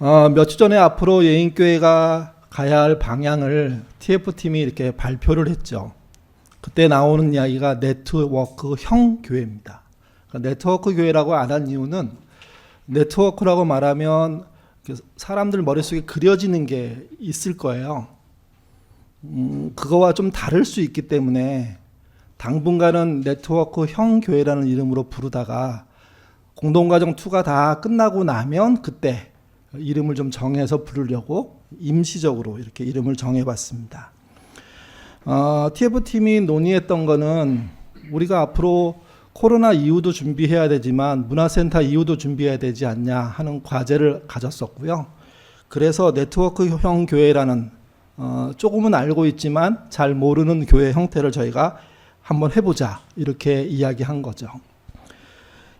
몇 주 전에 앞으로 예인교회가 가야 할 방향을 TF팀이 이렇게 발표를 했죠. 그때 나오는 이야기가 네트워크형 교회입니다. 그러니까 네트워크 교회라고 안 한 이유는 네트워크라고 말하면 사람들 머릿속에 그려지는 게 있을 거예요. 그거와 좀 다를 수 있기 때문에 당분간은 네트워크형 교회라는 이름으로 부르다가 공동과정 2가 다 끝나고 나면 그때 이름을 좀 정해서 부르려고 임시적으로 이렇게 이름을 정해봤습니다. TF팀이 논의했던 거는 우리가 앞으로 코로나 이후도 준비해야 되지만 문화센터 이후도 준비해야 되지 않냐 하는 과제를 가졌었고요. 그래서 네트워크형 교회라는 조금은 알고 있지만 잘 모르는 교회 형태를 저희가 한번 해보자 이렇게 이야기한 거죠.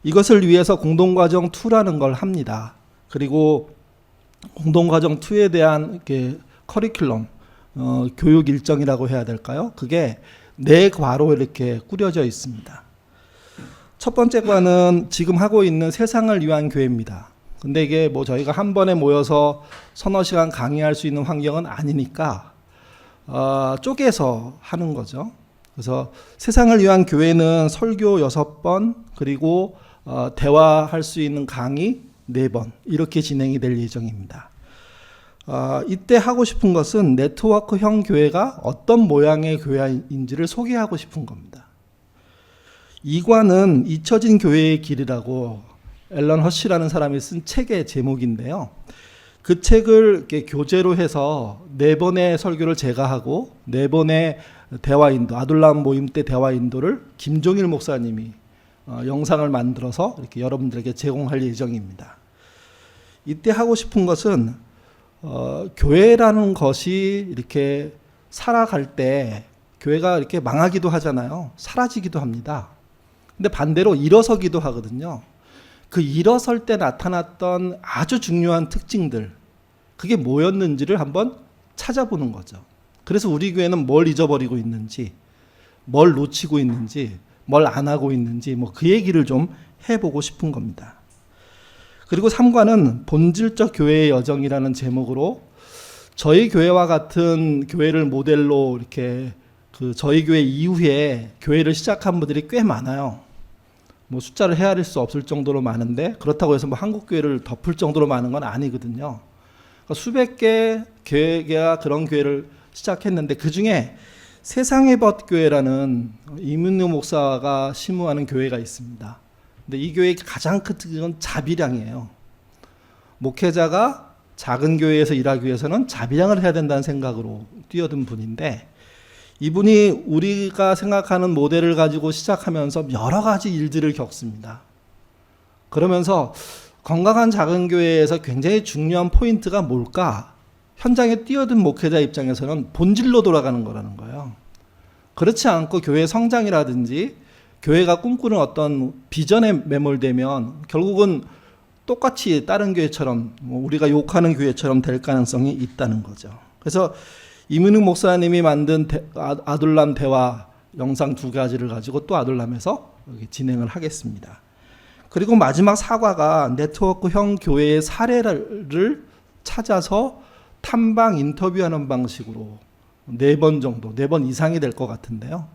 이것을 위해서 공동과정 2라는 걸 합니다. 그리고 공동과정 2에 대한 이렇게 커리큘럼, 교육 일정이라고 해야 될까요? 그게 4과로 이렇게 꾸려져 있습니다. 첫 번째 과는 지금 하고 있는 세상을 위한 교회입니다. 근데 이게 뭐 저희가 한 번에 모여서 서너 시간 강의할 수 있는 환경은 아니니까 쪼개서 하는 거죠. 그래서 세상을 위한 교회는 설교 6번 그리고 대화할 수 있는 강의 4번 이렇게 진행이 될 예정입니다. 이때 하고 싶은 것은 네트워크형 교회가 어떤 모양의 교회인지를 소개하고 싶은 겁니다. 2과는 잊혀진 교회의 길이라고 앨런 허시라는 사람이 쓴 책의 제목인데요. 그 책을 이렇게 교재로 해서 4번의 설교를 제가 하고 4번의 대화 인도, 아둘람 모임 때 대화 인도를 김종일 목사님이 영상을 만들어서 이렇게 여러분들에게 제공할 예정입니다. 이때 하고 싶은 것은 교회라는 것이 이렇게 살아갈 때 교회가 이렇게 망하기도 하잖아요. 사라지기도 합니다. 근데 반대로 일어서기도 하거든요. 그 일어설 때 나타났던 아주 중요한 특징들, 그게 뭐였는지를 한번 찾아보는 거죠. 그래서 우리 교회는 뭘 잊어버리고 있는지, 뭘 놓치고 있는지, 뭘 안 하고 있는지 뭐 그 얘기를 좀 해보고 싶은 겁니다. 그리고 3과는 본질적 교회의 여정이라는 제목으로 저희 교회와 같은 교회를 모델로 이렇게 저희 교회 이후에 교회를 시작한 분들이 꽤 많아요. 뭐 숫자를 헤아릴 수 없을 정도로 많은데 그렇다고 해서 뭐 한국 교회를 덮을 정도로 많은 건 아니거든요. 그러니까 수백 개 교회가 그런 교회를 시작했는데 그 중에 세상의 벗 교회라는 이문우 목사가 심우하는 교회가 있습니다. 근데 이 교회의 가장 큰 특징은 자비량이에요. 목회자가 작은 교회에서 일하기 위해서는 자비량을 해야 된다는 생각으로 뛰어든 분인데 이분이 우리가 생각하는 모델을 가지고 시작하면서 여러 가지 일들을 겪습니다. 그러면서 건강한 작은 교회에서 굉장히 중요한 포인트가 뭘까? 현장에 뛰어든 목회자 입장에서는 본질로 돌아가는 거라는 거예요. 그렇지 않고 교회 성장이라든지 교회가 꿈꾸는 어떤 비전에 매몰되면 결국은 똑같이 다른 교회처럼 우리가 욕하는 교회처럼 될 가능성이 있다는 거죠. 그래서 이문우 목사님이 만든 아둘람 대화 영상 2가지를 가지고 또 아둘람에서 진행을 하겠습니다. 그리고 마지막 4과가 네트워크형 교회의 사례를 찾아서 탐방 인터뷰하는 방식으로 4번 정도, 4번 이상이 될 것 같은데요.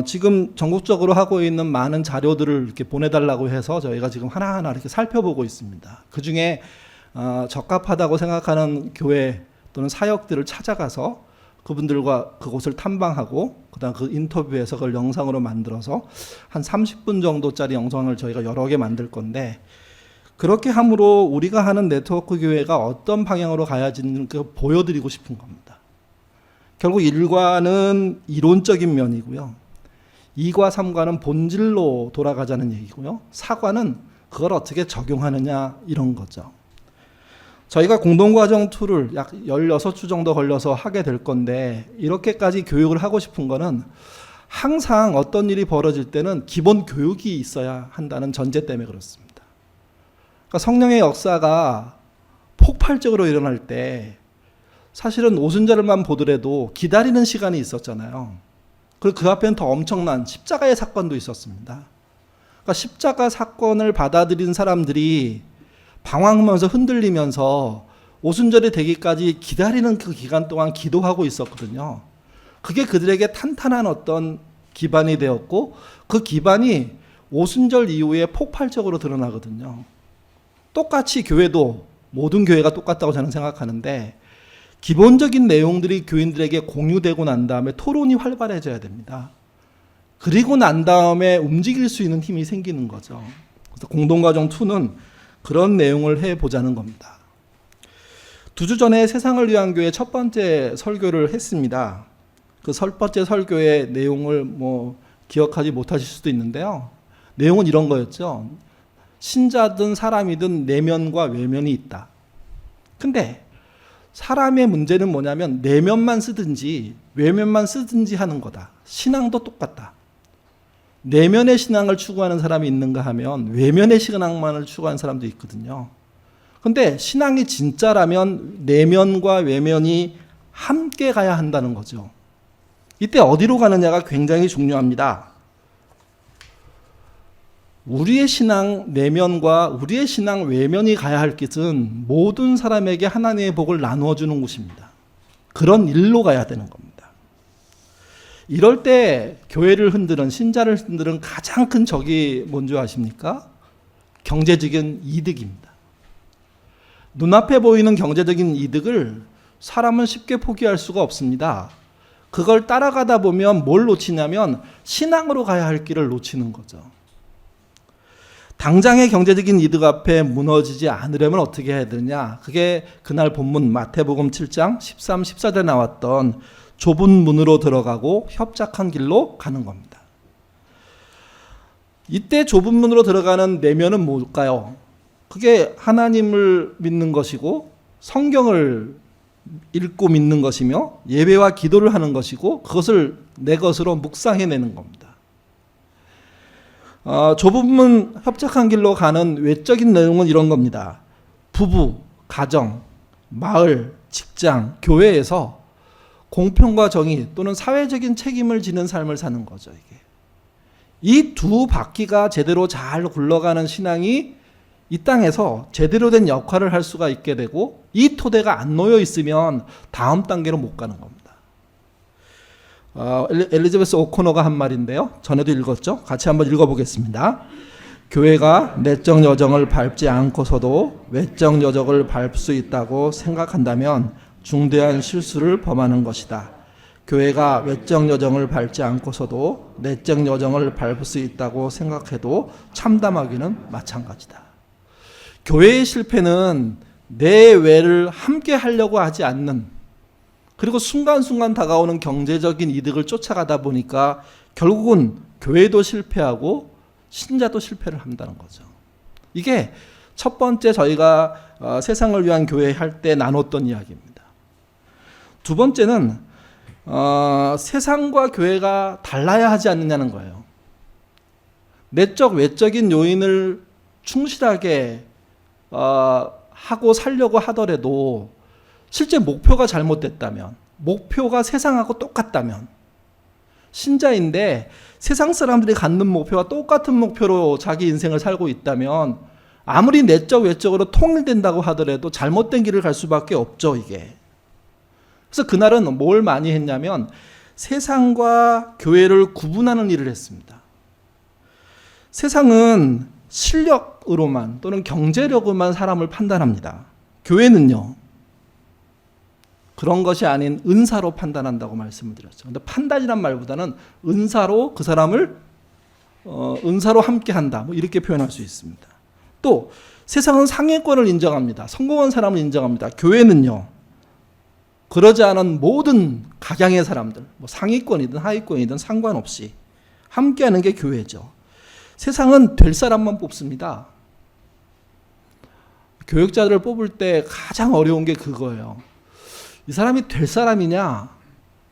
지금 전국적으로 하고 있는 많은 자료들을 이렇게 보내달라고 해서 저희가 지금 하나하나 이렇게 살펴보고 있습니다. 그 중에 적합하다고 생각하는 교회 또는 사역들을 찾아가서 그분들과 그곳을 탐방하고 그다음 그 인터뷰에서 그걸 영상으로 만들어서 한 30분 정도짜리 영상을 저희가 여러 개 만들 건데 그렇게 함으로 우리가 하는 네트워크 교회가 어떤 방향으로 가야지는 보여드리고 싶은 겁니다. 결국 1과는 이론적인 면이고요. 2과 3과는 본질로 돌아가자는 얘기고요. 4과는 그걸 어떻게 적용하느냐 이런 거죠. 저희가 공동과정 2를 약 16주 정도 걸려서 하게 될 건데 이렇게까지 교육을 하고 싶은 거는 항상 어떤 일이 벌어질 때는 기본 교육이 있어야 한다는 전제 때문에 그렇습니다. 그러니까 성령의 역사가 폭발적으로 일어날 때 사실은 오순절만 보더라도 기다리는 시간이 있었잖아요. 그리고 그 앞에는 더 엄청난 십자가의 사건도 있었습니다. 그러니까 십자가 사건을 받아들인 사람들이 방황하면서 흔들리면서 오순절이 되기까지 기다리는 그 기간 동안 기도하고 있었거든요. 그게 그들에게 탄탄한 어떤 기반이 되었고 그 기반이 오순절 이후에 폭발적으로 드러나거든요. 똑같이 교회도 모든 교회가 똑같다고 저는 생각하는데 기본적인 내용들이 교인들에게 공유되고 난 다음에 토론이 활발해져야 됩니다. 그리고 난 다음에 움직일 수 있는 힘이 생기는 거죠. 그래서 공동가정 2는 그런 내용을 해보자는 겁니다. 2주 전에 세상을 위한 교회 첫 번째 설교를 했습니다. 그 첫 번째 설교의 내용을 기억하지 못하실 수도 있는데요. 내용은 이런 거였죠. 신자든 사람이든 내면과 외면이 있다. 근데 사람의 문제는 뭐냐면 내면만 쓰든지 외면만 쓰든지 하는 거다. 신앙도 똑같다. 내면의 신앙을 추구하는 사람이 있는가 하면 외면의 신앙만을 추구하는 사람도 있거든요. 근데 신앙이 진짜라면 내면과 외면이 함께 가야 한다는 거죠. 이때 어디로 가느냐가 굉장히 중요합니다. 우리의 신앙 내면과 우리의 신앙 외면이 가야 할 길은 모든 사람에게 하나님의 복을 나누어 주는 곳입니다. 그런 일로 가야 되는 겁니다. 이럴 때 교회를 흔드는 신자를 흔드는 가장 큰 적이 뭔지 아십니까? 경제적인 이득입니다. 눈앞에 보이는 경제적인 이득을 사람은 쉽게 포기할 수가 없습니다. 그걸 따라가다 보면 뭘 놓치냐면 신앙으로 가야 할 길을 놓치는 거죠. 당장의 경제적인 이득 앞에 무너지지 않으려면 어떻게 해야 되느냐? 그게 그날 본문 마태복음 7장 13, 14절에 나왔던 좁은 문으로 들어가고 협착한 길로 가는 겁니다. 이때 좁은 문으로 들어가는 내면은 뭘까요? 그게 하나님을 믿는 것이고 성경을 읽고 믿는 것이며 예배와 기도를 하는 것이고 그것을 내 것으로 묵상해내는 겁니다. 좁은 문 협착한 길로 가는 외적인 내용은 이런 겁니다. 부부, 가정, 마을, 직장, 교회에서 공평과 정의 또는 사회적인 책임을 지는 삶을 사는 거죠. 이게. 이 두 바퀴가 제대로 잘 굴러가는 신앙이 이 땅에서 제대로 된 역할을 할 수가 있게 되고 이 토대가 안 놓여 있으면 다음 단계로 못 가는 겁니다. 엘리자베스 오코너가 한 말인데요. 전에도 읽었죠. 같이 한번 읽어보겠습니다. 교회가 내적 여정을 밟지 않고서도 외적 여정을 밟을 수 있다고 생각한다면 중대한 실수를 범하는 것이다. 교회가 외적 여정을 밟지 않고서도 내적 여정을 밟을 수 있다고 생각해도 참담하기는 마찬가지다. 교회의 실패는 내외를 함께 하려고 하지 않는 그리고 순간순간 다가오는 경제적인 이득을 쫓아가다 보니까 결국은 교회도 실패하고 신자도 실패를 한다는 거죠. 이게 첫 번째 저희가 세상을 위한 교회 할 때 나눴던 이야기입니다. 두 번째는 세상과 교회가 달라야 하지 않느냐는 거예요. 내적 외적인 요인을 충실하게 하고 살려고 하더라도 실제 목표가 잘못됐다면, 목표가 세상하고 똑같다면, 신자인데 세상 사람들이 갖는 목표와 똑같은 목표로 자기 인생을 살고 있다면 아무리 내적 외적으로 통일된다고 하더라도 잘못된 길을 갈 수밖에 없죠, 이게. 그래서 그날은 뭘 많이 했냐면 세상과 교회를 구분하는 일을 했습니다. 세상은 실력으로만 또는 경제력으로만 사람을 판단합니다. 교회는요, 그런 것이 아닌 은사로 판단한다고 말씀을 드렸죠. 근데 판단이란 말보다는 은사로 그 사람을 은사로 함께한다. 이렇게 표현할 수 있습니다. 또 세상은 상위권을 인정합니다. 성공한 사람을 인정합니다. 교회는요, 그러지 않은 모든 각양의 사람들, 상위권이든 하위권이든 상관없이 함께하는 게 교회죠. 세상은 될 사람만 뽑습니다. 교육자들을 뽑을 때 가장 어려운 게 그거예요. 이 사람이 될 사람이냐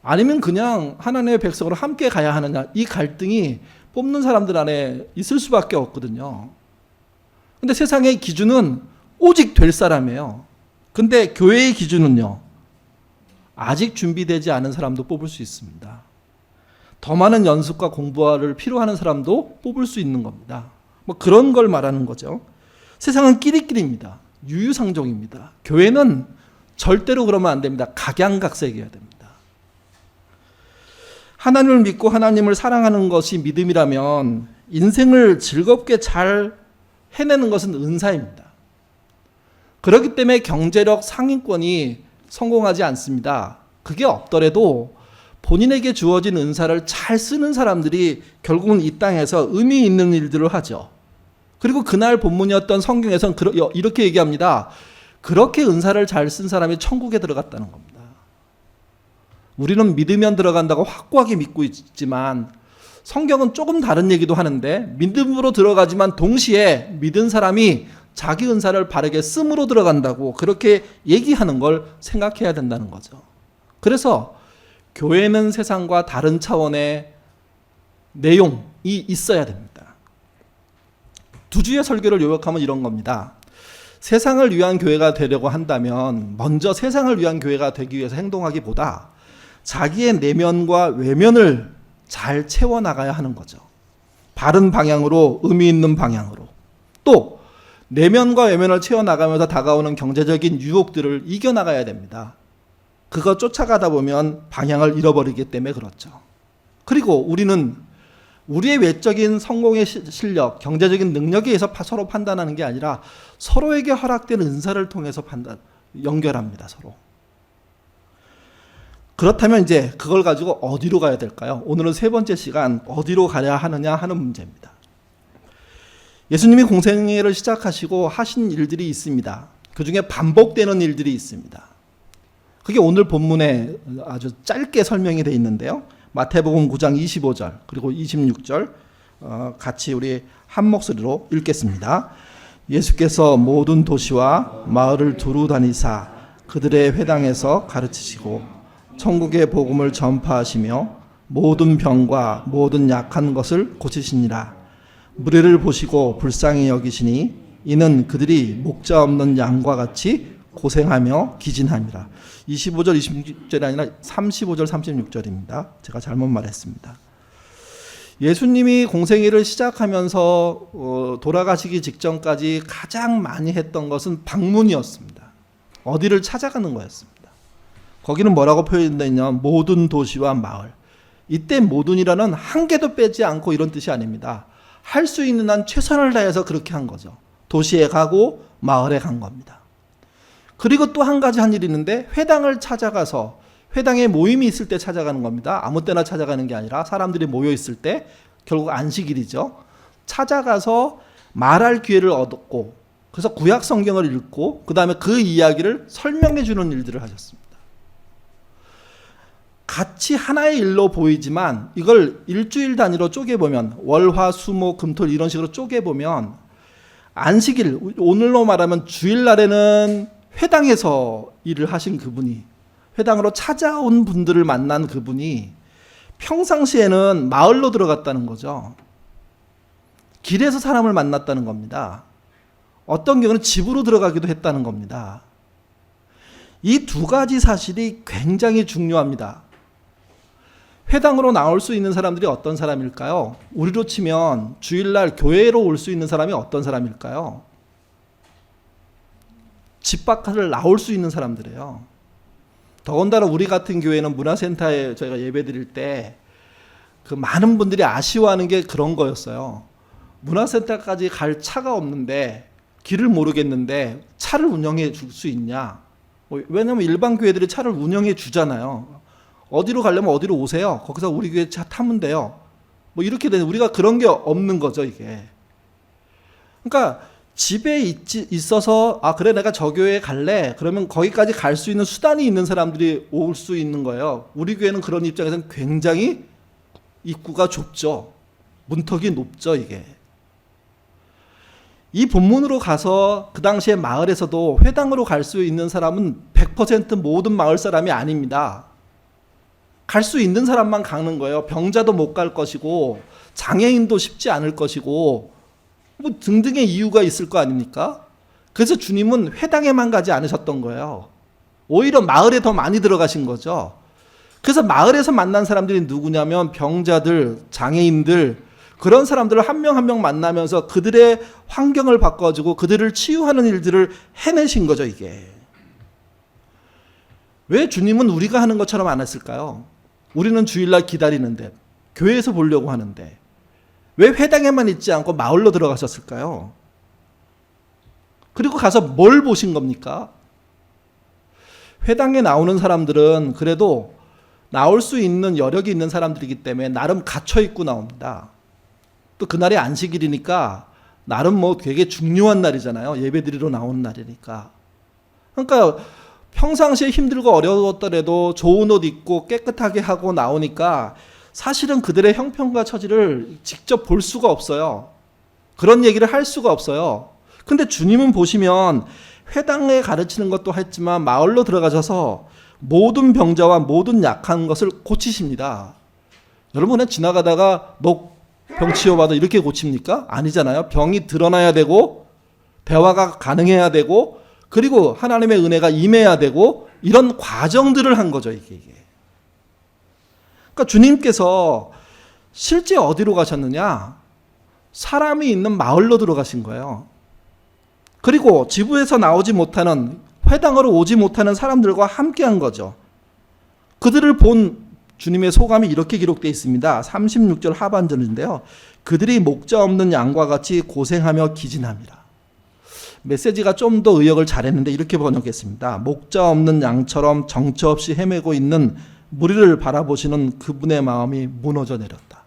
아니면 그냥 하나님의 백성으로 함께 가야 하느냐, 이 갈등이 뽑는 사람들 안에 있을 수밖에 없거든요. 근데 세상의 기준은 오직 될 사람이에요. 근데 교회의 기준은요, 아직 준비되지 않은 사람도 뽑을 수 있습니다. 더 많은 연습과 공부를 필요하는 사람도 뽑을 수 있는 겁니다. 그런 걸 말하는 거죠. 세상은 끼리끼리입니다. 유유상종입니다. 교회는 절대로 그러면 안 됩니다. 각양각색이어야 됩니다. 하나님을 믿고 하나님을 사랑하는 것이 믿음이라면 인생을 즐겁게 잘 해내는 것은 은사입니다. 그렇기 때문에 경제력 상위권이 성공하지 않습니다. 그게 없더라도 본인에게 주어진 은사를 잘 쓰는 사람들이 결국은 이 땅에서 의미 있는 일들을 하죠. 그리고 그날 본문이었던 성경에서는 이렇게 얘기합니다. 그렇게 은사를 잘 쓴 사람이 천국에 들어갔다는 겁니다. 우리는 믿으면 들어간다고 확고하게 믿고 있지만 성경은 조금 다른 얘기도 하는데 믿음으로 들어가지만 동시에 믿은 사람이 자기 은사를 바르게 씀으로 들어간다고 그렇게 얘기하는 걸 생각해야 된다는 거죠. 그래서 교회는 세상과 다른 차원의 내용이 있어야 됩니다. 두 주의 설교를 요약하면 이런 겁니다. 세상을 위한 교회가 되려고 한다면 먼저 세상을 위한 교회가 되기 위해서 행동하기보다 자기의 내면과 외면을 잘 채워나가야 하는 거죠. 바른 방향으로, 의미 있는 방향으로. 또 내면과 외면을 채워나가면서 다가오는 경제적인 유혹들을 이겨나가야 됩니다. 그거 쫓아가다 보면 방향을 잃어버리기 때문에 그렇죠. 그리고 우리는 우리의 외적인 성공의 실력, 경제적인 능력에 의해서 서로 판단하는 게 아니라 서로에게 허락된 은사를 통해서 연결합니다. 서로. 그렇다면 이제 그걸 가지고 어디로 가야 될까요? 오늘은 세 번째 시간 어디로 가야 하느냐 하는 문제입니다. 예수님이 공생애를 시작하시고 하신 일들이 있습니다. 그 중에 반복되는 일들이 있습니다. 그게 오늘 본문에 아주 짧게 설명이 되어 있는데요. 마태복음 9장 25절 그리고 26절 같이 우리 한 목소리로 읽겠습니다. 예수께서 모든 도시와 마을을 두루 다니사 그들의 회당에서 가르치시고 천국의 복음을 전파하시며 모든 병과 모든 약한 것을 고치시니라. 무리를 보시고 불쌍히 여기시니 이는 그들이 목자 없는 양과 같이 고생하며 기진함이라. 25절 26절이 아니라 35절 36절입니다. 제가 잘못 말했습니다. 예수님이 공생애를 시작하면서 돌아가시기 직전까지 가장 많이 했던 것은 방문이었습니다. 어디를 찾아가는 거였습니다. 거기는 뭐라고 표현되냐면 모든 도시와 마을. 이때 모든이라는 한 개도 빼지 않고 이런 뜻이 아닙니다. 할 수 있는 한 최선을 다해서 그렇게 한 거죠. 도시에 가고 마을에 간 겁니다. 그리고 또 한 가지 한 일이 있는데 회당을 찾아가서 회당에 모임이 있을 때 찾아가는 겁니다. 아무 때나 찾아가는 게 아니라 사람들이 모여 있을 때 결국 안식일이죠. 찾아가서 말할 기회를 얻었고 그래서 구약 성경을 읽고 그 다음에 그 이야기를 설명해 주는 일들을 하셨습니다. 같이 하나의 일로 보이지만 이걸 일주일 단위로 쪼개보면 월, 화, 수, 목, 금, 토 이런 식으로 쪼개보면 안식일, 오늘로 말하면 주일날에는 회당에서 일을 하신 그분이 회당으로 찾아온 분들을 만난 그분이 평상시에는 마을로 들어갔다는 거죠. 길에서 사람을 만났다는 겁니다. 어떤 경우는 집으로 들어가기도 했다는 겁니다. 이 두 가지 사실이 굉장히 중요합니다. 회당으로 나올 수 있는 사람들이 어떤 사람일까요? 우리로 치면 주일날 교회로 올 수 있는 사람이 어떤 사람일까요? 집 밖을 나올 수 있는 사람들이에요. 더군다나 우리 같은 교회는 문화센터에 저희가 예배 드릴 때 그 많은 분들이 아쉬워하는 게 그런 거였어요. 문화센터까지 갈 차가 없는데 길을 모르겠는데 차를 운영해 줄 수 있냐? 왜냐하면 일반 교회들이 차를 운영해 주잖아요. 어디로 가려면 어디로 오세요. 거기서 우리 교회 차 타면 돼요. 뭐 이렇게 되는 우리가 그런 게 없는 거죠, 이게. 그러니까 집에 있어서 아 그래 내가 저 교회에 갈래. 그러면 거기까지 갈 수 있는 수단이 있는 사람들이 올 수 있는 거예요. 우리 교회는 그런 입장에서는 굉장히 입구가 좁죠. 문턱이 높죠, 이게. 이 본문으로 가서 그 당시에 마을에서도 회당으로 갈 수 있는 사람은 100% 모든 마을 사람이 아닙니다. 갈 수 있는 사람만 가는 거예요. 병자도 못 갈 것이고 장애인도 쉽지 않을 것이고 뭐 등등의 이유가 있을 거 아닙니까? 그래서 주님은 회당에만 가지 않으셨던 거예요. 오히려 마을에 더 많이 들어가신 거죠. 그래서 마을에서 만난 사람들이 누구냐면 병자들, 장애인들, 그런 사람들을 한 명 한 명 만나면서 그들의 환경을 바꿔주고 그들을 치유하는 일들을 해내신 거죠, 이게. 왜 주님은 우리가 하는 것처럼 안 했을까요? 우리는 주일날 기다리는데, 교회에서 보려고 하는데, 왜 회당에만 있지 않고 마을로 들어가셨을까요? 그리고 가서 뭘 보신 겁니까? 회당에 나오는 사람들은 그래도 나올 수 있는 여력이 있는 사람들이기 때문에 나름 갇혀 있고 나옵니다. 또 그날이 안식일이니까 나름 뭐 되게 중요한 날이잖아요. 예배드리러 나오는 날이니까. 그러니까 평상시에 힘들고 어려웠더라도 좋은 옷 입고 깨끗하게 하고 나오니까 사실은 그들의 형편과 처지를 직접 볼 수가 없어요. 그런 얘기를 할 수가 없어요. 근데 주님은 보시면 회당에 가르치는 것도 했지만 마을로 들어가셔서 모든 병자와 모든 약한 것을 고치십니다. 여러분은 지나가다가 너 병 치유받아 이렇게 고칩니까? 아니잖아요. 병이 드러나야 되고 대화가 가능해야 되고 그리고 하나님의 은혜가 임해야 되고 이런 과정들을 한 거죠, 이게. 그러니까 주님께서 실제 어디로 가셨느냐? 사람이 있는 마을로 들어가신 거예요. 그리고 지부에서 나오지 못하는, 회당으로 오지 못하는 사람들과 함께한 거죠. 그들을 본 주님의 소감이 이렇게 기록되어 있습니다. 36절 하반절인데요. 그들이 목자 없는 양과 같이 고생하며 기진함이라. 메시지가 좀 더 의역을 잘했는데 이렇게 번역했습니다. 목자 없는 양처럼 정처 없이 헤매고 있는 무리를 바라보시는 그분의 마음이 무너져 내렸다.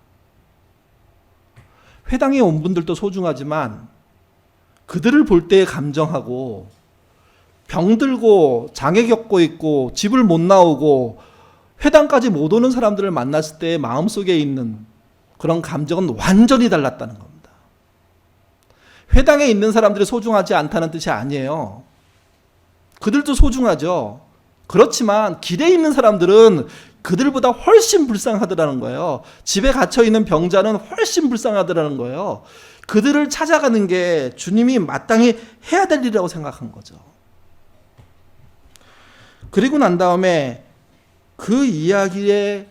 회당에 온 분들도 소중하지만 그들을 볼 때의 감정하고 병들고 장애 겪고 있고 집을 못 나오고 회당까지 못 오는 사람들을 만났을 때의 마음속에 있는 그런 감정은 완전히 달랐다는 겁니다. 회당에 있는 사람들이 소중하지 않다는 뜻이 아니에요. 그들도 소중하죠. 그렇지만 길에 있는 사람들은 그들보다 훨씬 불쌍하더라는 거예요. 집에 갇혀있는 병자는 훨씬 불쌍하더라는 거예요. 그들을 찾아가는 게 주님이 마땅히 해야 될 일이라고 생각한 거죠. 그리고 난 다음에 그 이야기의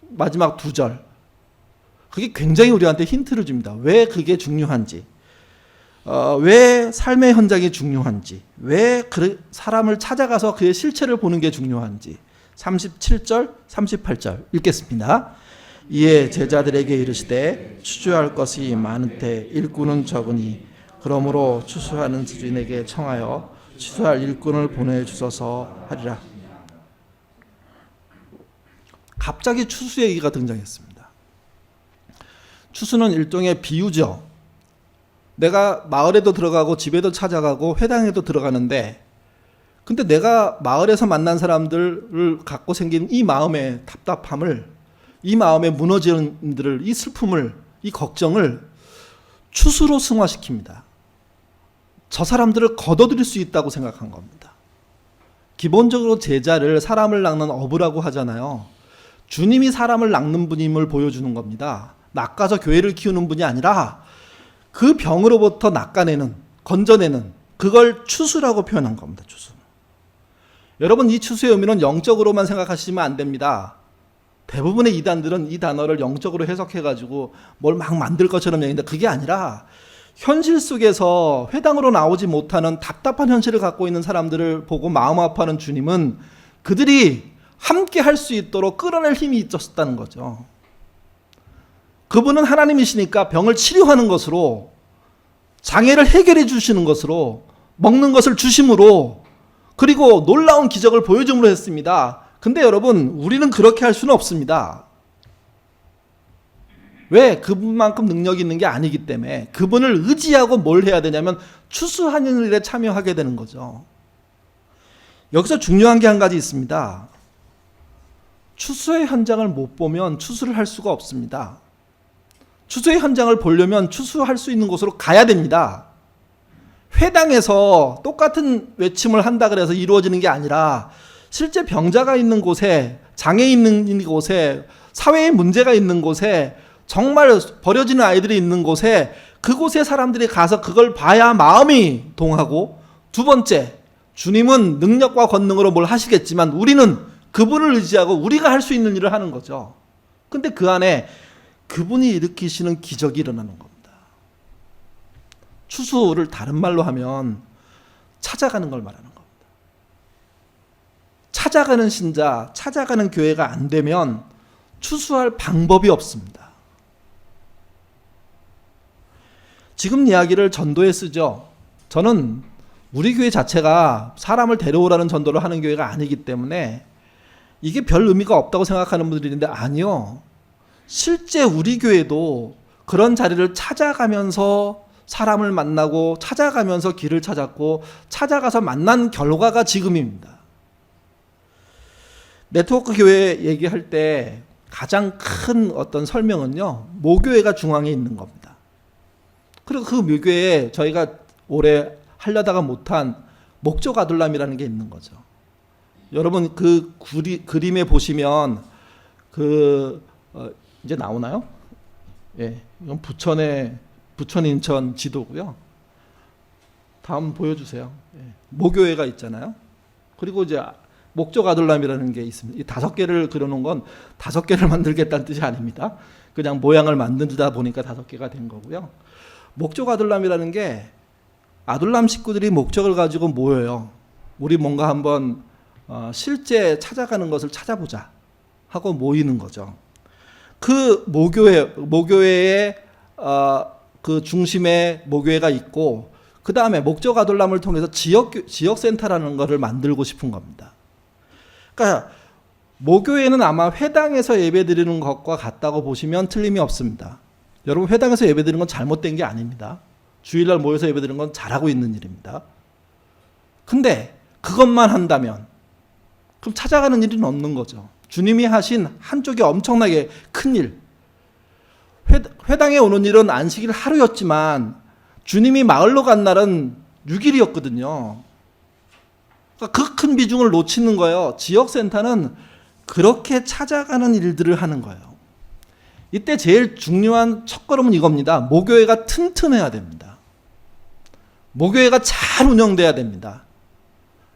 마지막 2절, 그게 굉장히 우리한테 힌트를 줍니다. 왜 그게 중요한지, 왜 삶의 현장이 중요한지, 왜 사람을 찾아가서 그의 실체를 보는 게 중요한지. 37절, 38절 읽겠습니다. 이에 제자들에게 이르시되 추수할 것이 많은데 일꾼은 적으니 그러므로 추수하는 주인에게 청하여 추수할 일꾼을 보내주소서 하리라. 갑자기 추수 얘기가 등장했습니다. 추수는 일종의 비유죠. 내가 마을에도 들어가고 집에도 찾아가고 회당에도 들어가는데 근데 내가 마을에서 만난 사람들을 갖고 생긴 이 마음의 답답함을, 이 마음의 무너지는 들을, 이 슬픔을, 이 걱정을 추수로 승화시킵니다. 저 사람들을 걷어들일 수 있다고 생각한 겁니다. 기본적으로 제자를 사람을 낚는 어부라고 하잖아요. 주님이 사람을 낚는 분임을 보여주는 겁니다. 낚아서 교회를 키우는 분이 아니라 그 병으로부터 낚아내는, 건져내는, 그걸 추수라고 표현한 겁니다. 추수. 여러분, 이 추수의 의미는 영적으로만 생각하시면 안 됩니다. 대부분의 이단들은 이 단어를 영적으로 해석해가지고 뭘 막 만들 것처럼 얘기하는데 그게 아니라 현실 속에서 회당으로 나오지 못하는 답답한 현실을 갖고 있는 사람들을 보고 마음 아파하는 주님은 그들이 함께 할 수 있도록 끌어낼 힘이 있었다는 거죠. 그분은 하나님이시니까 병을 치료하는 것으로, 장애를 해결해 주시는 것으로, 먹는 것을 주심으로, 그리고 놀라운 기적을 보여줌으로 했습니다. 근데 여러분, 우리는 그렇게 할 수는 없습니다. 왜? 그분만큼 능력이 있는 게 아니기 때문에. 그분을 의지하고 뭘 해야 되냐면 추수하는 일에 참여하게 되는 거죠. 여기서 중요한 게 한 가지 있습니다. 추수의 현장을 못 보면 추수를 할 수가 없습니다. 추수의 현장을 보려면 추수할 수 있는 곳으로 가야 됩니다. 회당에서 똑같은 외침을 한다 그래서 이루어지는 게 아니라 실제 병자가 있는 곳에, 장애 있는 곳에, 사회에 문제가 있는 곳에, 정말 버려지는 아이들이 있는 곳에, 그곳에 사람들이 가서 그걸 봐야 마음이 동하고, 2번째, 주님은 능력과 권능으로 뭘 하시겠지만 우리는 그분을 의지하고 우리가 할 수 있는 일을 하는 거죠. 근데 그 안에 그분이 일으키시는 기적이 일어나는 겁니다. 추수를 다른 말로 하면 찾아가는 걸 말하는 겁니다. 찾아가는 신자, 찾아가는 교회가 안 되면 추수할 방법이 없습니다. 지금 이야기를 전도에 쓰죠. 저는 우리 교회 자체가 사람을 데려오라는 전도를 하는 교회가 아니기 때문에 이게 별 의미가 없다고 생각하는 분들이 있는데 아니요. 실제 우리 교회도 그런 자리를 찾아가면서 사람을 만나고 찾아가면서 길을 찾았고 찾아가서 만난 결과가 지금입니다. 네트워크 교회 얘기할 때 가장 큰 어떤 설명은요, 모교회가 중앙에 있는 겁니다. 그리고 그 모교회에 저희가 올해 하려다가 못한 목적 아둘람이라는 게 있는 거죠. 여러분 그 그림에 보시면 이제 나오나요? 예, 이건 부천 인천 지도고요. 다음 보여주세요. 예, 모교회가 있잖아요. 그리고 이제 목적 아둘람이라는 게 있습니다. 이 5개를 그려놓은 건 5개를 만들겠다는 뜻이 아닙니다. 그냥 모양을 만들다 보니까 5개가 된 거고요. 목적 아둘람이라는 게 아둘람 식구들이 목적을 가지고 모여요. 우리 뭔가 한번 실제 찾아가는 것을 찾아보자 하고 모이는 거죠. 그 모교회의 그 중심에 모교회가 있고 그 다음에 목적 아둘람을 통해서 지역센터라는 것을 만들고 싶은 겁니다. 그러니까 모교회는 아마 회당에서 예배드리는 것과 같다고 보시면 틀림이 없습니다. 여러분 회당에서 예배드리는 건 잘못된 게 아닙니다. 주일날 모여서 예배드리는 건 잘하고 있는 일입니다. 근데 그것만 한다면 그럼 찾아가는 일은 없는 거죠. 주님이 하신 한쪽이 엄청나게 큰 일. 회당에 오는 일은 안식일 하루였지만 주님이 마을로 간 날은 6일이었거든요. 그러니까 그 큰 비중을 놓치는 거예요. 지역센터는 그렇게 찾아가는 일들을 하는 거예요. 이때 제일 중요한 첫걸음은 이겁니다. 모교회가 튼튼해야 됩니다. 모교회가 잘 운영돼야 됩니다.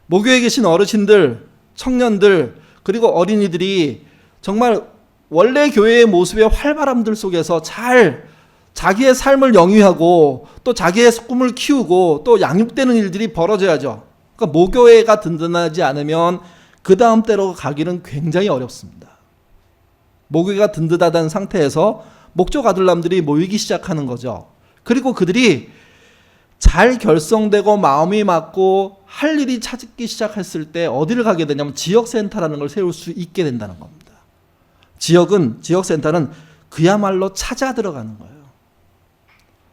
모교회에 계신 어르신들, 청년들, 그리고 어린이들이 정말 원래 교회의 모습의 활발함들 속에서 잘 자기의 삶을 영위하고 또 자기의 꿈을 키우고 또 양육되는 일들이 벌어져야죠. 그러니까 모교회가 든든하지 않으면 그 다음 때로 가기는 굉장히 어렵습니다. 모교회가 든든하다는 상태에서 목적 아둘람들이 모이기 시작하는 거죠. 그리고 그들이 잘 결성되고 마음이 맞고 할 일이 찾기 시작했을 때 어디를 가게 되냐면 지역센터라는 걸 세울 수 있게 된다는 겁니다. 지역센터는 그야말로 찾아 들어가는 거예요.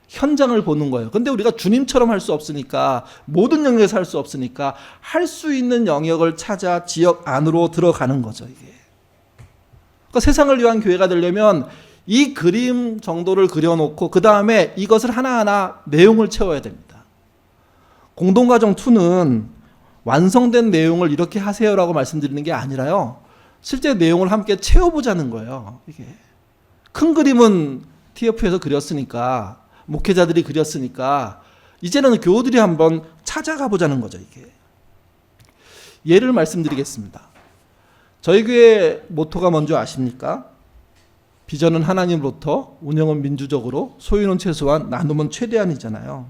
현장을 보는 거예요. 근데 우리가 주님처럼 할 수 없으니까 모든 영역에서 할 수 없으니까 할 수 있는 영역을 찾아 지역 안으로 들어가는 거죠. 이게. 그러니까 세상을 위한 교회가 되려면 이 그림 정도를 그려놓고 그 다음에 이것을 하나하나 내용을 채워야 됩니다. 공동가정 2는 완성된 내용을 이렇게 하세요라고 말씀드리는 게 아니라요. 실제 내용을 함께 채워보자는 거예요. 이게 큰 그림은 TF에서 그렸으니까 목회자들이 그렸으니까 이제는 교우들이 한번 찾아가 보자는 거죠. 이게 예를 말씀드리겠습니다. 저희 교회 모토가 뭔지 아십니까? 비전은 하나님으로부터, 운영은 민주적으로, 소유는 최소한, 나눔은 최대한이잖아요.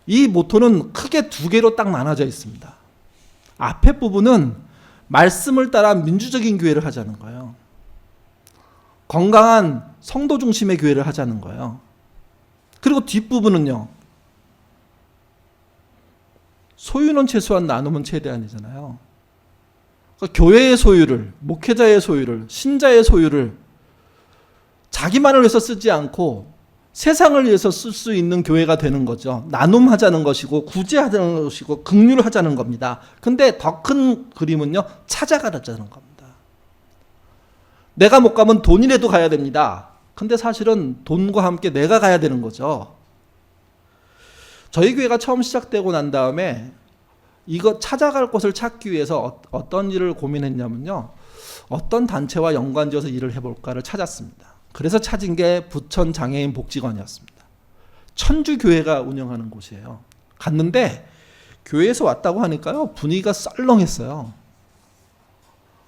이 모토는 크게 2개로 딱 나눠져 있습니다. 앞에 부분은 말씀을 따라 민주적인 교회를 하자는 거예요. 건강한 성도 중심의 교회를 하자는 거예요. 그리고 뒷부분은요. 소유는 최소한, 나눔은 최대한이잖아요. 그러니까 교회의 소유를, 목회자의 소유를, 신자의 소유를 자기만을 위해서 쓰지 않고 세상을 위해서 쓸 수 있는 교회가 되는 거죠. 나눔하자는 것이고 구제하자는 것이고 긍휼하자는 겁니다. 근데 더 큰 그림은요. 찾아가자는 겁니다. 내가 못 가면 돈이라도 가야 됩니다. 근데 사실은 돈과 함께 내가 가야 되는 거죠. 저희 교회가 처음 시작되고 난 다음에 이거 찾아갈 곳을 찾기 위해서 어떤 일을 고민했냐면요. 어떤 단체와 연관지어서 일을 해볼까를 찾았습니다. 그래서 찾은 게 부천 장애인 복지관이었습니다. 천주교회가 운영하는 곳이에요. 갔는데 교회에서 왔다고 하니까요. 분위기가 썰렁했어요.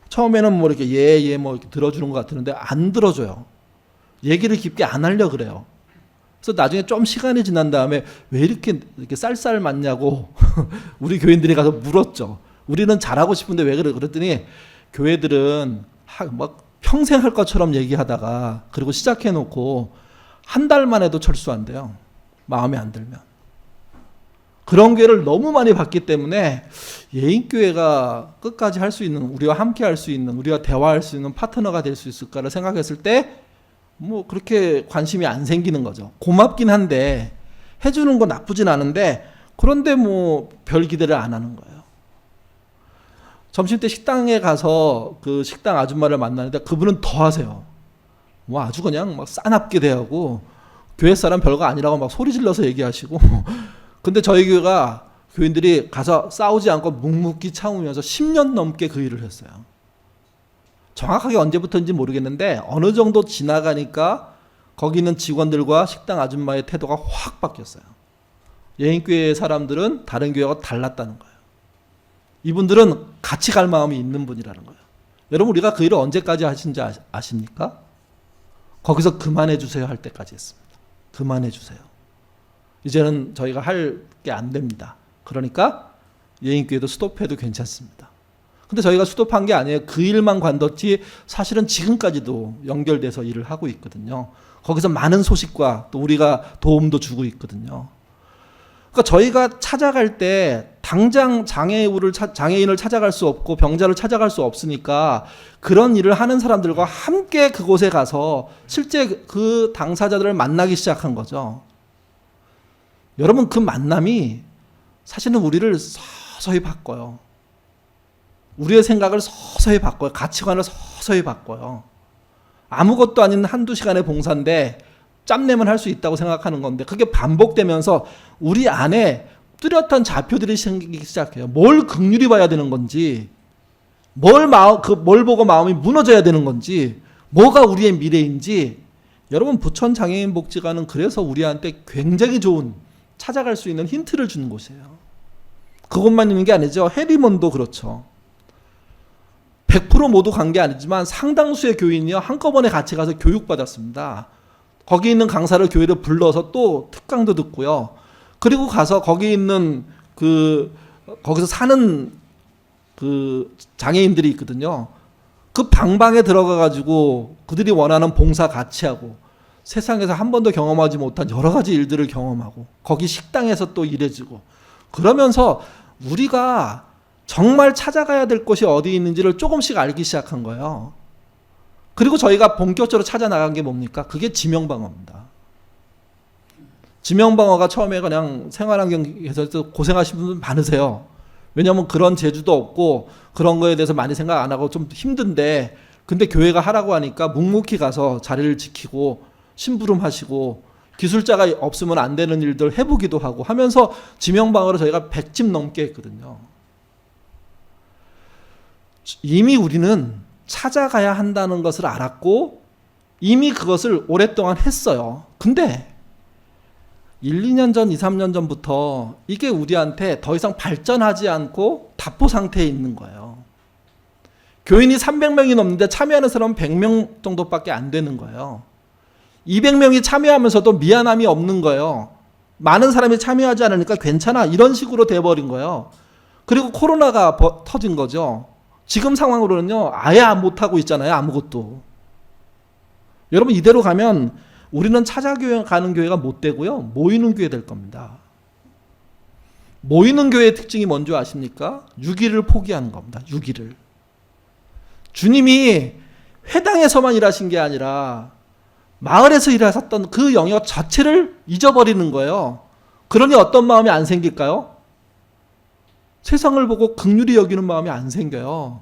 처음에는 뭐 이렇게 뭐 이렇게 들어주는 것 같았는데 안 들어줘요. 얘기를 깊게 안 하려 그래요. 그래서 나중에 좀 시간이 지난 다음에 왜 이렇게 쌀쌀 맞냐고 우리 교인들이 가서 물었죠. 우리는 잘하고 싶은데 왜 그래? 그랬더니 교회들은 막 평생 할 것처럼 얘기하다가 그리고 시작해놓고 한 달만 해도 철수한대요. 마음에 안 들면. 그런 교회를 너무 많이 봤기 때문에 예인교회가 끝까지 할 수 있는, 우리와 함께 할 수 있는, 우리와 대화할 수 있는 파트너가 될 수 있을까를 생각했을 때 뭐 그렇게 관심이 안 생기는 거죠. 고맙긴 한데 해주는 건 나쁘진 않은데 그런데 뭐 별 기대를 안 하는 거예요. 점심 때 식당에 가서 그 식당 아줌마를 만나는데 그분은 더 하세요. 뭐 아주 그냥 막 싸납게 대하고 교회 사람 별거 아니라고 막 소리 질러서 얘기하시고 근데 저희 교회가 교인들이 가서 싸우지 않고 묵묵히 참으면서 10년 넘게 그 일을 했어요. 정확하게 언제부터인지 모르겠는데 어느 정도 지나가니까 거기 있는 직원들과 식당 아줌마의 태도가 확 바뀌었어요. 예인교회 사람들은 다른 교회와 달랐다는 거예요. 이분들은 같이 갈 마음이 있는 분이라는 거예요. 여러분 우리가 그 일을 언제까지 하신지 아십니까? 거기서 그만해 주세요 할 때까지 했습니다. 그만해 주세요. 이제는 저희가 할 게 안 됩니다. 그러니까 예인교회도 스톱해도 괜찮습니다. 근데 저희가 스톱한 게 아니에요. 그 일만 관뒀지 사실은 지금까지도 연결돼서 일을 하고 있거든요. 거기서 많은 소식과 또 우리가 도움도 주고 있거든요. 그러니까 저희가 찾아갈 때 당장 장애인을 찾아갈 수 없고 병자를 찾아갈 수 없으니까 그런 일을 하는 사람들과 함께 그곳에 가서 실제 그 당사자들을 만나기 시작한 거죠. 여러분 그 만남이 사실은 우리를 서서히 바꿔요. 우리의 생각을 서서히 바꿔요. 가치관을 서서히 바꿔요. 아무것도 아닌 한두 시간의 봉사인데 짬내면 할 수 있다고 생각하는 건데 그게 반복되면서 우리 안에 뚜렷한 좌표들이 생기기 시작해요. 뭘 긍휼히 봐야 되는 건지, 뭘 보고 마음이 무너져야 되는 건지, 뭐가 우리의 미래인지. 여러분 부천 장애인 복지관은 그래서 우리한테 굉장히 좋은 찾아갈 수 있는 힌트를 주는 곳이에요. 그것만 있는 게 아니죠. 해리먼도 그렇죠. 100% 모두 간 게 아니지만 상당수의 교인이요 한꺼번에 같이 가서 교육받았습니다. 거기 있는 강사를 교회로 불러서 또 특강도 듣고요. 그리고 가서 거기 있는 거기서 사는 그 장애인들이 있거든요. 그 방방에 들어가 가지고 그들이 원하는 봉사 같이 하고 세상에서 한 번도 경험하지 못한 여러 가지 일들을 경험하고 거기 식당에서 또 일해주고 그러면서 우리가 정말 찾아가야 될 곳이 어디 있는지를 조금씩 알기 시작한 거예요. 그리고 저희가 본격적으로 찾아 나간 게 뭡니까? 그게 지명방어입니다. 지명방어가 처음에 그냥 생활환경에서 고생하시는 분 많으세요. 왜냐하면 그런 재주도 없고 그런 거에 대해서 많이 생각 안 하고 좀 힘든데 근데 교회가 하라고 하니까 묵묵히 가서 자리를 지키고 심부름하시고 기술자가 없으면 안 되는 일들 해보기도 하고 하면서 지명방어를 저희가 100집 넘게 했거든요. 이미 우리는 찾아가야 한다는 것을 알았고 이미 그것을 오랫동안 했어요. 근데 1, 2년 전, 2, 3년 전부터 이게 우리한테 더 이상 발전하지 않고 답보 상태에 있는 거예요. 교인이 300명이 넘는데 참여하는 사람은 100명 정도밖에 안 되는 거예요. 200명이 참여하면서도 미안함이 없는 거예요. 많은 사람이 참여하지 않으니까 괜찮아 이런 식으로 돼버린 거예요. 그리고 코로나가 터진 거죠. 지금 상황으로는요 아예 못하고 있잖아요. 아무것도. 여러분 이대로 가면 우리는 찾아가는 교회가 못 되고요 모이는 교회 될 겁니다. 모이는 교회의 특징이 뭔지 아십니까? 유기를 포기하는 겁니다. 유기를. 주님이 회당에서만 일하신 게 아니라 마을에서 일하셨던 그 영역 자체를 잊어버리는 거예요. 그러니 어떤 마음이 안 생길까요? 세상을 보고 긍휼히 여기는 마음이 안 생겨요.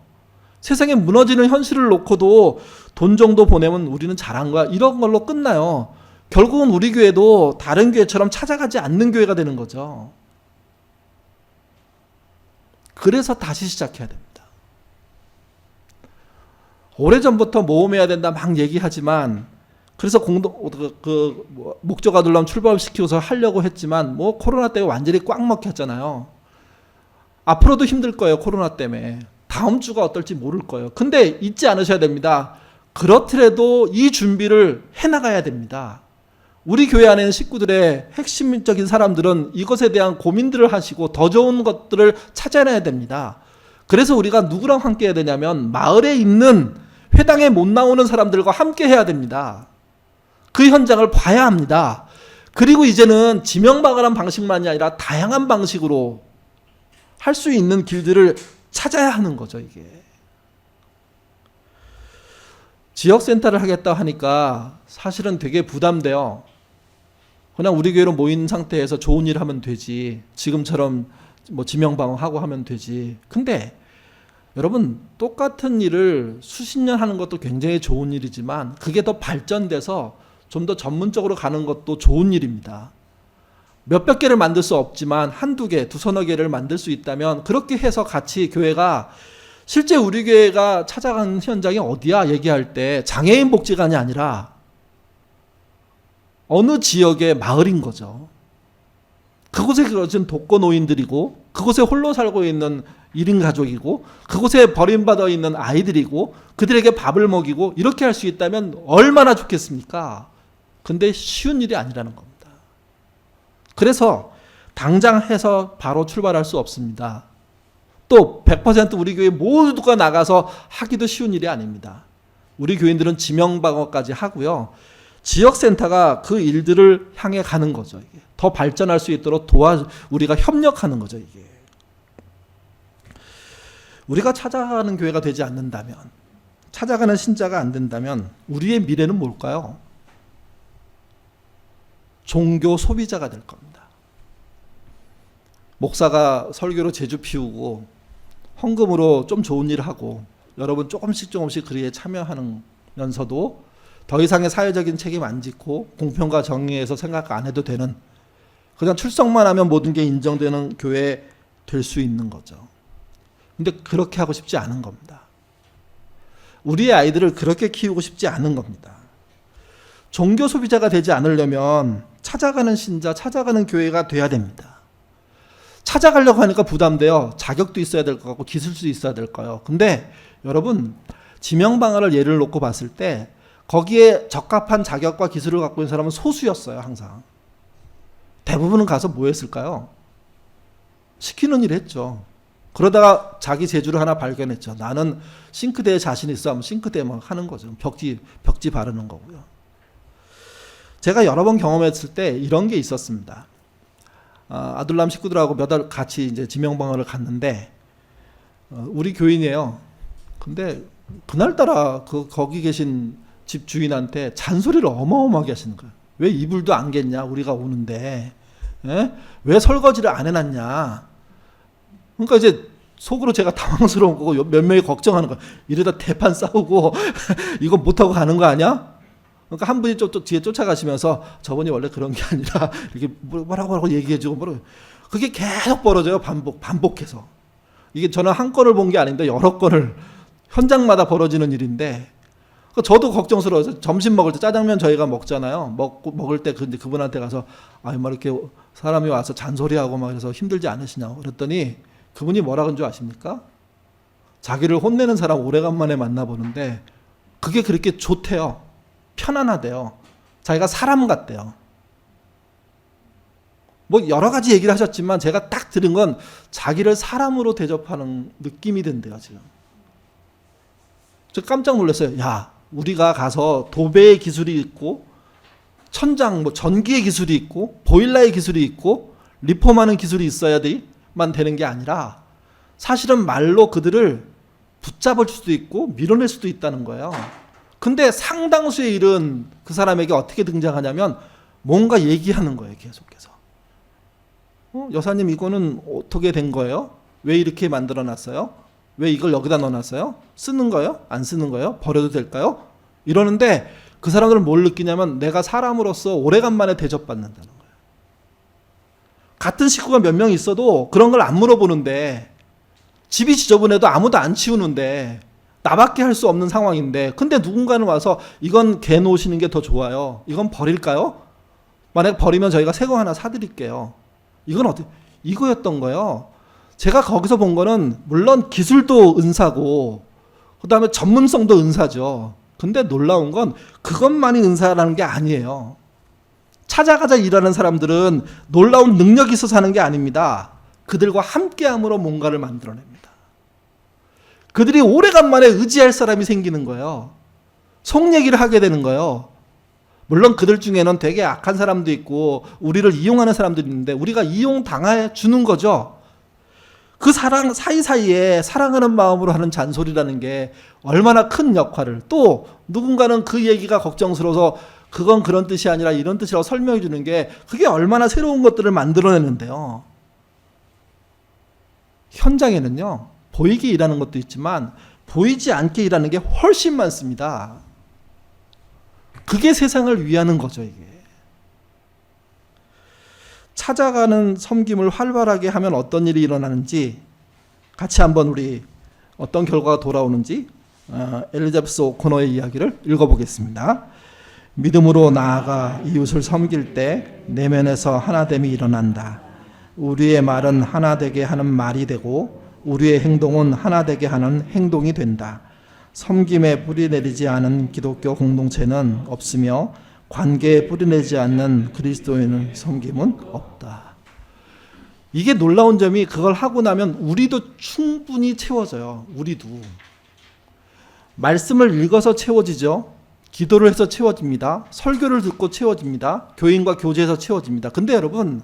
세상에 무너지는 현실을 놓고도 돈 정도 보내면 우리는 잘한 거야 이런 걸로 끝나요. 결국은 우리 교회도 다른 교회처럼 찾아가지 않는 교회가 되는 거죠. 그래서 다시 시작해야 됩니다. 오래전부터 모험해야 된다 막 얘기하지만 그래서 목조가들람 출발시키고서 하려고 했지만 뭐 코로나 때문에 완전히 꽉 막혔잖아요. 앞으로도 힘들 거예요. 코로나 때문에. 다음 주가 어떨지 모를 거예요. 근데 잊지 않으셔야 됩니다. 그렇더라도 이 준비를 해나가야 됩니다. 우리 교회 안에 있는 식구들의 핵심적인 사람들은 이것에 대한 고민들을 하시고 더 좋은 것들을 찾아내야 됩니다. 그래서 우리가 누구랑 함께 해야 되냐면 마을에 있는 회당에 못 나오는 사람들과 함께 해야 됩니다. 그 현장을 봐야 합니다. 그리고 이제는 지명박을한 방식만이 아니라 다양한 방식으로 할 수 있는 길들을 찾아야 하는 거죠, 이게. 지역센터를 하겠다 하니까 사실은 되게 부담돼요. 그냥 우리 교회로 모인 상태에서 좋은 일 하면 되지. 지금처럼 뭐 지명방어하고 하면 되지. 근데 여러분, 똑같은 일을 수십 년 하는 것도 굉장히 좋은 일이지만 그게 더 발전돼서 좀 더 전문적으로 가는 것도 좋은 일입니다. 몇백 개를 만들 수 없지만 한두 개, 두서너 개를 만들 수 있다면 그렇게 해서 같이 교회가 실제 우리 교회가 찾아간 현장이 어디야 얘기할 때 장애인 복지관이 아니라 어느 지역의 마을인 거죠. 그곳에 그러진 독거노인들이고 그곳에 홀로 살고 있는 1인 가족이고 그곳에 버림받아 있는 아이들이고 그들에게 밥을 먹이고 이렇게 할 수 있다면 얼마나 좋겠습니까? 근데 쉬운 일이 아니라는 겁니다. 그래서 당장 해서 바로 출발할 수 없습니다. 또 100% 우리 교회 모두가 나가서 하기도 쉬운 일이 아닙니다. 우리 교인들은 지명방어까지 하고요. 지역센터가 그 일들을 향해 가는 거죠. 이게. 더 발전할 수 있도록 우리가 협력하는 거죠. 이게. 우리가 찾아가는 교회가 되지 않는다면, 찾아가는 신자가 안 된다면 우리의 미래는 뭘까요? 종교 소비자가 될 겁니다. 목사가 설교로 제주 피우고 헌금으로 좀 좋은 일을 하고 여러분 조금씩 그리에 참여하면서도 더 이상의 사회적인 책임 안 짓고 공평과 정의에서 생각 안 해도 되는, 그냥 출석만 하면 모든 게 인정되는 교회 될 수 있는 거죠. 근데 그렇게 하고 싶지 않은 겁니다. 우리의 아이들을 그렇게 키우고 싶지 않은 겁니다. 종교 소비자가 되지 않으려면 찾아가는 신자, 찾아가는 교회가 돼야 됩니다. 찾아가려고 하니까 부담돼요. 자격도 있어야 될 것 같고 기술도 있어야 될 거예요. 근데 여러분, 지명방어를 예를 놓고 봤을 때 거기에 적합한 자격과 기술을 갖고 있는 사람은 소수였어요. 항상. 대부분은 가서 뭐 했을까요? 시키는 일 했죠. 그러다가 자기 재주를 하나 발견했죠. 나는 싱크대에 자신 있어 하면 싱크대만 하는 거죠. 벽지 바르는 거고요. 제가 여러 번 경험했을 때 이런 게 있었습니다. 아둘람 식구들하고 몇 달 같이 이제 지명방어를 갔는데 우리 교인이에요. 근데 그날따라 거기 계신 집 주인한테 잔소리를 어마어마하게 하시는 거예요. 왜 이불도 안 겠냐 우리가 오는데, 예? 왜 설거지를 안 해놨냐. 그러니까 이제 속으로 제가 당황스러운 거고 몇 명이 걱정하는 거야. 이러다 대판 싸우고 이거 못하고 가는 거 아니야? 그러니까 한 분이 또 뒤에 쫓아가시면서 저분이 원래 그런 게 아니라 이렇게 뭐라고 얘기해주고 그게 계속 벌어져요. 반복해서. 이게 저는 한 건을 본 게 아닌데 여러 건을 현장마다 벌어지는 일인데 저도 걱정스러워서 점심 먹을 때 짜장면 저희가 먹잖아요. 먹을 때 그분한테 가서 막 이렇게 사람이 와서 잔소리하고 막 그래서 힘들지 않으시냐고 그랬더니 그분이 뭐라 그런 줄 아십니까? 자기를 혼내는 사람 오래간만에 만나보는데 그게 그렇게 좋대요. 편안하대요. 자기가 사람 같대요. 뭐 여러 가지 얘기를 하셨지만 제가 딱 들은 건 자기를 사람으로 대접하는 느낌이 든대요. 지금. 저 깜짝 놀랐어요. 야, 우리가 가서 도배의 기술이 있고 천장 전기의 기술이 있고 보일러의 기술이 있고 리폼하는 기술이 있어야만 되는 게 아니라 사실은 말로 그들을 붙잡을 수도 있고 밀어낼 수도 있다는 거예요. 근데 상당수의 일은 그 사람에게 어떻게 등장하냐면 뭔가 얘기하는 거예요. 계속해서. 여사님 이거는 어떻게 된 거예요? 왜 이렇게 만들어놨어요? 왜 이걸 여기다 넣어놨어요? 쓰는 거예요? 안 쓰는 거예요? 버려도 될까요? 이러는데 그 사람들은 뭘 느끼냐면 내가 사람으로서 오래간만에 대접받는다는 거예요. 같은 식구가 몇 명 있어도 그런 걸 안 물어보는데 집이 지저분해도 아무도 안 치우는데 나밖에 할 수 없는 상황인데 근데 누군가는 와서 이건 개 놓으시는 게 더 좋아요. 이건 버릴까요? 만약 버리면 저희가 새 거 하나 사드릴게요. 이건 이거였던 거예요. 제가 거기서 본 거는 물론 기술도 은사고 그 다음에 전문성도 은사죠. 근데 놀라운 건 그것만이 은사라는 게 아니에요. 찾아가자 일하는 사람들은 놀라운 능력이 있어서 하는 게 아닙니다. 그들과 함께함으로 뭔가를 만들어냅니다. 그들이 오래간만에 의지할 사람이 생기는 거예요. 속 얘기를 하게 되는 거예요. 물론 그들 중에는 되게 악한 사람도 있고 우리를 이용하는 사람들이 있는데 우리가 이용당해 주는 거죠. 그 사랑 사이사이에 사랑하는 마음으로 하는 잔소리라는 게 얼마나 큰 역할을, 또 누군가는 그 얘기가 걱정스러워서 그건 그런 뜻이 아니라 이런 뜻이라고 설명해 주는 게 그게 얼마나 새로운 것들을 만들어내는데요. 현장에는요, 보이게 일하는 것도 있지만 보이지 않게 일하는 게 훨씬 많습니다. 그게 세상을 위하는 거죠, 이게. 찾아가는 섬김을 활발하게 하면 어떤 일이 일어나는지 같이 한번 우리 어떤 결과가 돌아오는지 엘리자베스 오코너의 이야기를 읽어보겠습니다. 믿음으로 나아가 이웃을 섬길 때 내면에서 하나됨이 일어난다. 우리의 말은 하나되게 하는 말이 되고 우리의 행동은 하나되게 하는 행동이 된다. 섬김에 뿌리내리지 않은 기독교 공동체는 없으며 관계에 뿌리내지 않는 그리스도인의 섬김은 없다. 이게 놀라운 점이 그걸 하고 나면 우리도 충분히 채워져요. 우리도. 말씀을 읽어서 채워지죠. 기도를 해서 채워집니다. 설교를 듣고 채워집니다. 교인과 교제해서 채워집니다. 근데 여러분,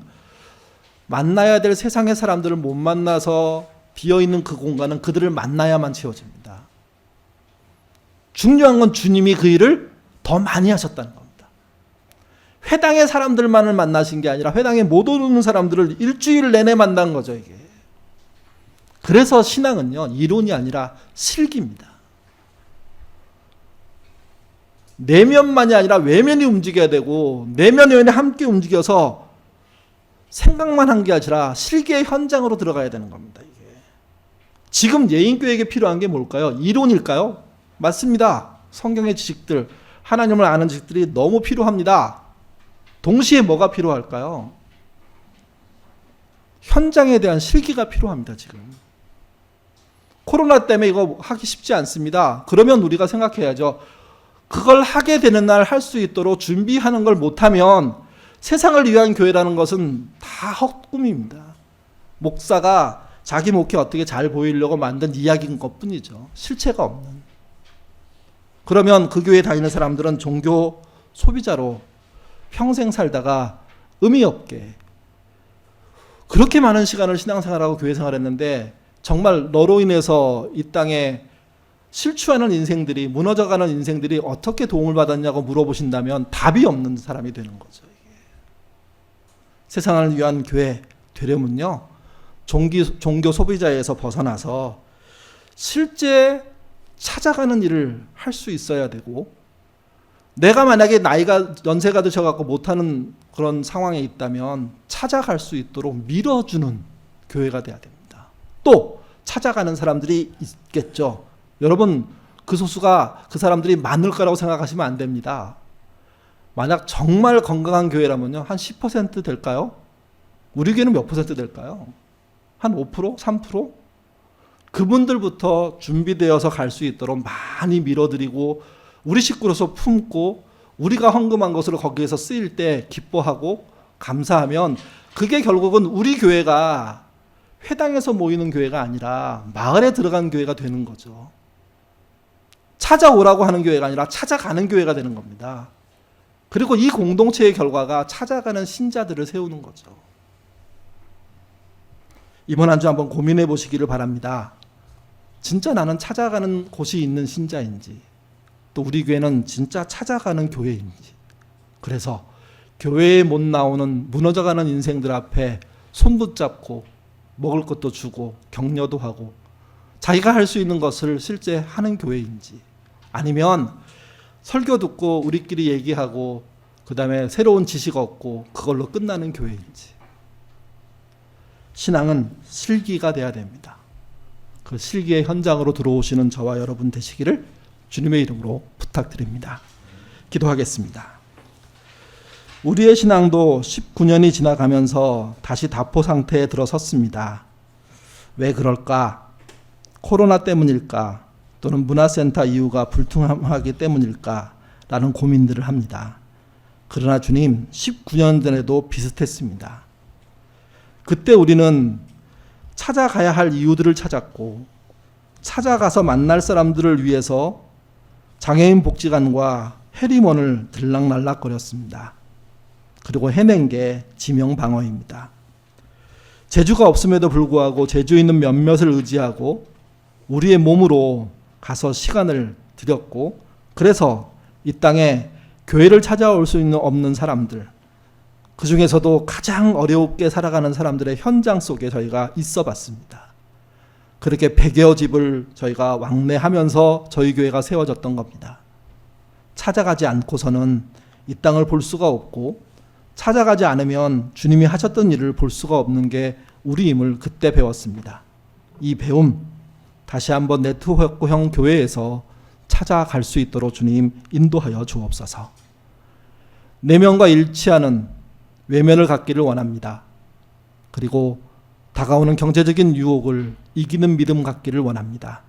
만나야 될 세상의 사람들을 못 만나서 비어있는 그 공간은 그들을 만나야만 채워집니다. 중요한 건 주님이 그 일을 더 많이 하셨다는 겁니다. 회당의 사람들만을 만나신 게 아니라 회당에 못 오는 사람들을 일주일 내내 만난 거죠, 이게. 그래서 신앙은요, 이론이 아니라 실기입니다. 내면만이 아니라 외면이 움직여야 되고 내면 외면이 함께 움직여서 생각만 한 게 아니라 실기의 현장으로 들어가야 되는 겁니다, 이게. 지금 예인교회에게 필요한 게 뭘까요? 이론일까요? 맞습니다. 성경의 지식들, 하나님을 아는 지식들이 너무 필요합니다. 동시에 뭐가 필요할까요? 현장에 대한 실기가 필요합니다, 지금. 코로나 때문에 이거 하기 쉽지 않습니다. 그러면 우리가 생각해야죠. 그걸 하게 되는 날 할 수 있도록 준비하는 걸 못하면 세상을 위한 교회라는 것은 다 헛꿈입니다. 목사가 자기 목회 어떻게 잘 보이려고 만든 이야기인 것뿐이죠. 실체가 없는. 그러면 그 교회 다니는 사람들은 종교 소비자로 평생 살다가 의미 없게 그렇게 많은 시간을 신앙생활하고 교회생활했는데 정말 너로 인해서 이 땅에 실추하는 인생들이, 무너져가는 인생들이 어떻게 도움을 받았냐고 물어보신다면 답이 없는 사람이 되는 거죠. 이게. 세상을 위한 교회 되려면요, 종교 소비자에서 벗어나서 실제 찾아가는 일을 할 수 있어야 되고, 내가 만약에 연세가 드셔갖고 못하는 그런 상황에 있다면 찾아갈 수 있도록 밀어주는 교회가 돼야 됩니다. 또 찾아가는 사람들이 있겠죠. 여러분, 그 소수가 그 사람들이 많을 거라고 생각하시면 안 됩니다. 만약 정말 건강한 교회라면요, 한 10% 될까요? 우리 교회는 몇 퍼센트 될까요? 한 5%? 3%? 그분들부터 준비되어서 갈 수 있도록 많이 밀어드리고 우리 식구로서 품고 우리가 헌금한 것으로 거기에서 쓰일 때 기뻐하고 감사하면 그게 결국은 우리 교회가 회당에서 모이는 교회가 아니라 마을에 들어간 교회가 되는 거죠. 찾아오라고 하는 교회가 아니라 찾아가는 교회가 되는 겁니다. 그리고 이 공동체의 결과가 찾아가는 신자들을 세우는 거죠. 이번 한 주 한번 고민해 보시기를 바랍니다. 진짜 나는 찾아가는 곳이 있는 신자인지, 또 우리 교회는 진짜 찾아가는 교회인지. 그래서 교회에 못 나오는 무너져가는 인생들 앞에 손 붙잡고 먹을 것도 주고 격려도 하고 자기가 할 수 있는 것을 실제 하는 교회인지, 아니면 설교 듣고 우리끼리 얘기하고 그 다음에 새로운 지식 얻고 그걸로 끝나는 교회인지. 신앙은 실기가 돼야 됩니다. 그 실기의 현장으로 들어오시는 저와 여러분 되시기를 주님의 이름으로 부탁드립니다. 기도하겠습니다. 우리의 신앙도 19년이 지나가면서 다시 다포 상태에 들어섰습니다. 왜 그럴까? 코로나 때문일까? 또는 문화센터 이유가 불투명하기 때문일까라는 고민들을 합니다. 그러나 주님 19년 전에도 비슷했습니다. 그때 우리는 찾아가야 할 이유들을 찾았고 찾아가서 만날 사람들을 위해서 장애인 복지관과 해리먼을 들락날락거렸습니다. 그리고 해낸 게 지명방어입니다. 재주가 없음에도 불구하고 재주 있는 몇몇을 의지하고 우리의 몸으로 가서 시간을 들였고 그래서 이 땅에 교회를 찾아올 수 없는 사람들, 그 중에서도 가장 어렵게 살아가는 사람들의 현장 속에 저희가 있어 봤습니다. 그렇게 100여 집을 저희가 왕래하면서 저희 교회가 세워졌던 겁니다. 찾아가지 않고서는 이 땅을 볼 수가 없고 찾아가지 않으면 주님이 하셨던 일을 볼 수가 없는 게 우리임을 그때 배웠습니다. 이 배움 다시 한번 네트워크형 교회에서 찾아갈 수 있도록 주님 인도하여 주옵소서. 내면과 일치하는 외면을 갖기를 원합니다. 그리고 다가오는 경제적인 유혹을 이기는 믿음 갖기를 원합니다.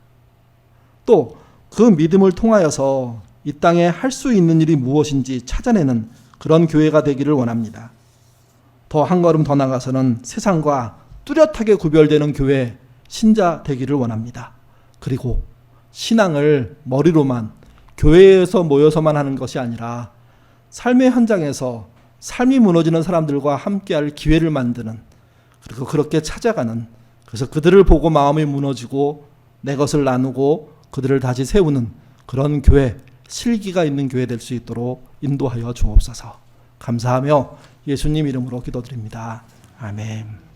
또 그 믿음을 통하여서 이 땅에 할 수 있는 일이 무엇인지 찾아내는 그런 교회가 되기를 원합니다. 더 한 걸음 더 나가서는 세상과 뚜렷하게 구별되는 교회 신자 되기를 원합니다. 그리고 신앙을 머리로만 교회에서 모여서만 하는 것이 아니라 삶의 현장에서 삶이 무너지는 사람들과 함께할 기회를 만드는, 그리고 그렇게 찾아가는, 그래서 그들을 보고 마음이 무너지고 내 것을 나누고 그들을 다시 세우는 그런 교회, 실기가 있는 교회 될 수 있도록 인도하여 주옵소서. 감사하며 예수님 이름으로 기도드립니다. 아멘.